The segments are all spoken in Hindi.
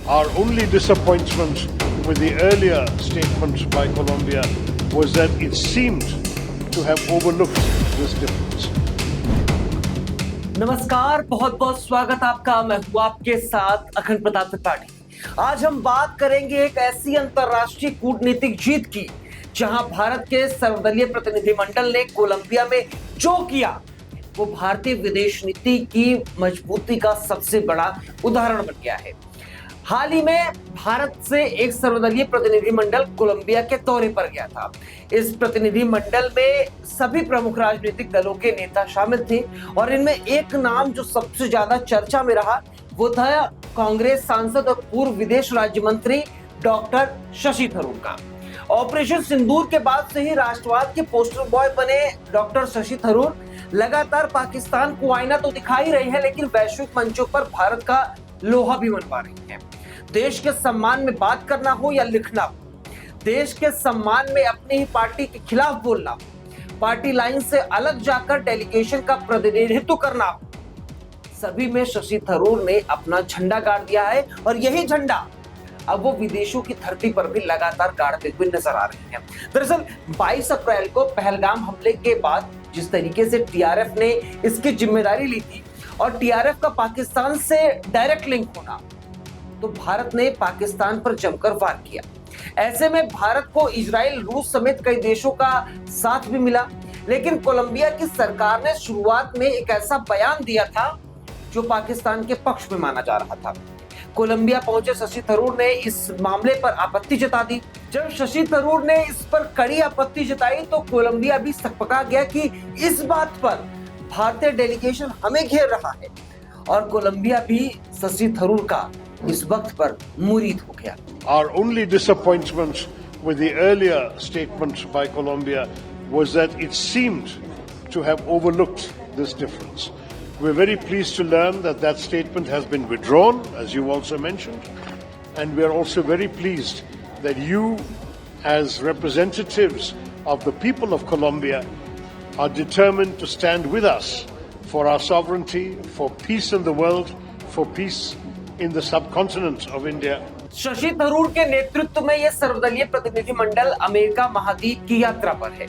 Our only disappointment with the earlier statement by Colombia was that it seemed to have overlooked this difference. नमस्कार, बहुत बहुत स्वागत आपका। मैं हूं आपके साथ अखंड प्रताप त्रिपाठी। आज हम बात करेंगे एक ऐसी अंतरराष्ट्रीय कूटनीतिक जीत की जहां भारत के सर्वदलीय प्रतिनिधिमंडल ने कोलंबिया में जो किया वो भारतीय विदेश नीति की मजबूती का सबसे बड़ा उदाहरण बन गया है। हाल ही में भारत से एक सर्वदलीय प्रतिनिधिमंडल कोलंबिया के दौरे पर गया था। इस प्रतिनिधिमंडल में सभी प्रमुख राजनीतिक दलों के नेता शामिल थे और इनमें एक नाम जो सबसे ज्यादा चर्चा में रहा वो था कांग्रेस सांसद और पूर्व विदेश राज्य मंत्री डॉक्टर शशि थरूर का। ऑपरेशन सिंदूर के बाद से ही राष्ट्रवाद के पोस्टर बॉय बने डॉक्टर शशि थरूर लगातार पाकिस्तान को आईना तो दिखा ही रहे हैं, लेकिन वैश्विक मंचों पर भारत का लोहा भी मनवा रही है। देश के सम्मान में बात करना हो या लिखना हो, देश के सम्मान में अपनी ही पार्टी के खिलाफ बोलना हो, पार्टी लाइन से अलग जाकर डेलीगेशन का प्रतिनिधित्व करना हो, सभी में शशि थरूर ने अपना झंडा गाड़ दिया है और यही झंडा अब वो विदेशों की धरती पर भी लगातार गाड़ते हुए नजर आ रहे हैं। दरअसल 22 अप्रैल को पहलगाम हमले के बाद जिस तरीके से टीआरएफ ने इसकी जिम्मेदारी ली थी और टीआरएफ का पाकिस्तान से डायरेक्ट लिंक होना, तो भारत ने पाकिस्तान पर जमकर वार किया। ऐसे में भारत को इजराइल, रूस समेत कई देशों का साथ भी मिला, लेकिन कोलंबिया की सरकार ने शुरुआत में एक ऐसा बयान दिया था जो पाकिस्तान के पक्ष में माना जा रहा था। कोलंबिया पहुंचे शशि थरूर ने इस मामले पर आपत्ति जता दी। जब शशि थरूर ने इस पर कड़ी आपत्ति जताई तो कोलंबिया भी सकपका गया कि इस बात पर भारतीय डेलीगेशन हमें घेर रहा है और कोलंबिया भी शशि थरूर का इस वक्त पर मुरीद हो गया। Our only disappointment with the earlier statement by Colombia was that it seemed to have overlooked this difference. We're very pleased to learn that that statement has been withdrawn, as you also mentioned, and we're also very pleased that you, as representatives of the people of Colombia, are determined to stand with us for our sovereignty, for peace in the world, for peace in the subcontinent of India. Shashi Tharoor के नेतृत्व में यह सर्वदलीय प्रतिनिधिमंडल अमेरिका महाद्वीप की यात्रा पर है।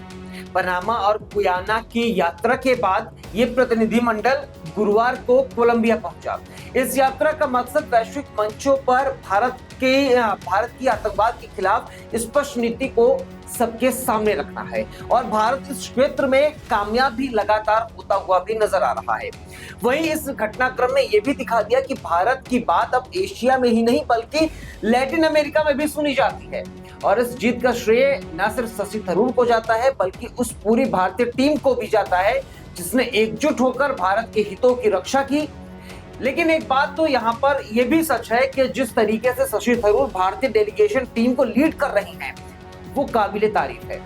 पनामा और गुयाना की यात्रा के बाद ये प्रतिनिधिमंडल गुरुवार को कोलंबिया पहुंचा। इस यात्रा का मकसद वैश्विक मंचों पर भारत की आतंकवाद के खिलाफ स्पष्ट नीति को सबके सामने रखना है और भारत इस क्षेत्र में कामयाब भी लगातार होता हुआ भी नजर आ रहा है। वहीं इस घटनाक्रम ने यह भी दिखा दिया कि भारत की बात अब एशिया में ही नहीं बल्कि लैटिन अमेरिका में भी सुनी जाती है और इस जीत का श्रेय न सिर्फ शशि थरूर को जाता है बल्कि उस पूरी भारतीय टीम को भी जाता है जिसने एकजुट होकर भारत के हितों की रक्षा की। लेकिन एक बात तो यहाँ पर यह भी सच है कि जिस तरीके से शशि थरूर भारतीय डेलीगेशन टीम को लीड कर रही हैं वो काबिले तारीफ है।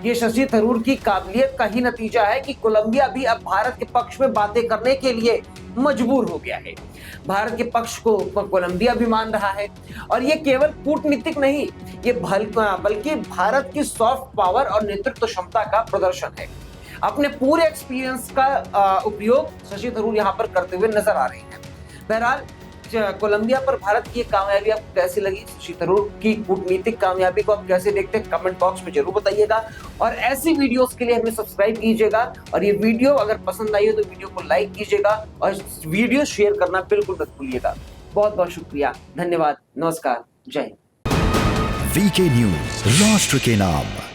ये शशि थरूर की काबिलियत का ही नतीजा है कि कोलंबिया भी अब भारत के पक्ष में बातें करने के लिए मजबूर हो गया है। भारत के पक्ष को कोलंबिया भी मान रहा है और ये केवल कूटनीतिक नहीं, ये बल्कि भारत की सॉफ्ट पावर और नेतृत्व क्षमता का प्रदर्शन है। अपने पूरे एक्सपीरियंस का उपयोग शशि थरूर यहाँ पर करते हुए नजर आ रहे हैं। बहरहाल कोलंबिया पर भारत की कामयाबी आपको कैसी लगी, शशि थरूर की कूटनीतिक कामयाबी को आप कैसे देखते हैं, कमेंट बॉक्स में जरूर बताइएगा और ऐसी वीडियोस के लिए हमें सब्सक्राइब कीजिएगा और ये वीडियो अगर पसंद आई हो तो वीडियो को लाइक कीजिएगा और वीडियो शेयर करना बिल्कुल मत भूलिएगा। बहुत बहुत शुक्रिया, धन्यवाद, नमस्कार, जय हिंद। वीके न्यूज, राष्ट्र के नाम।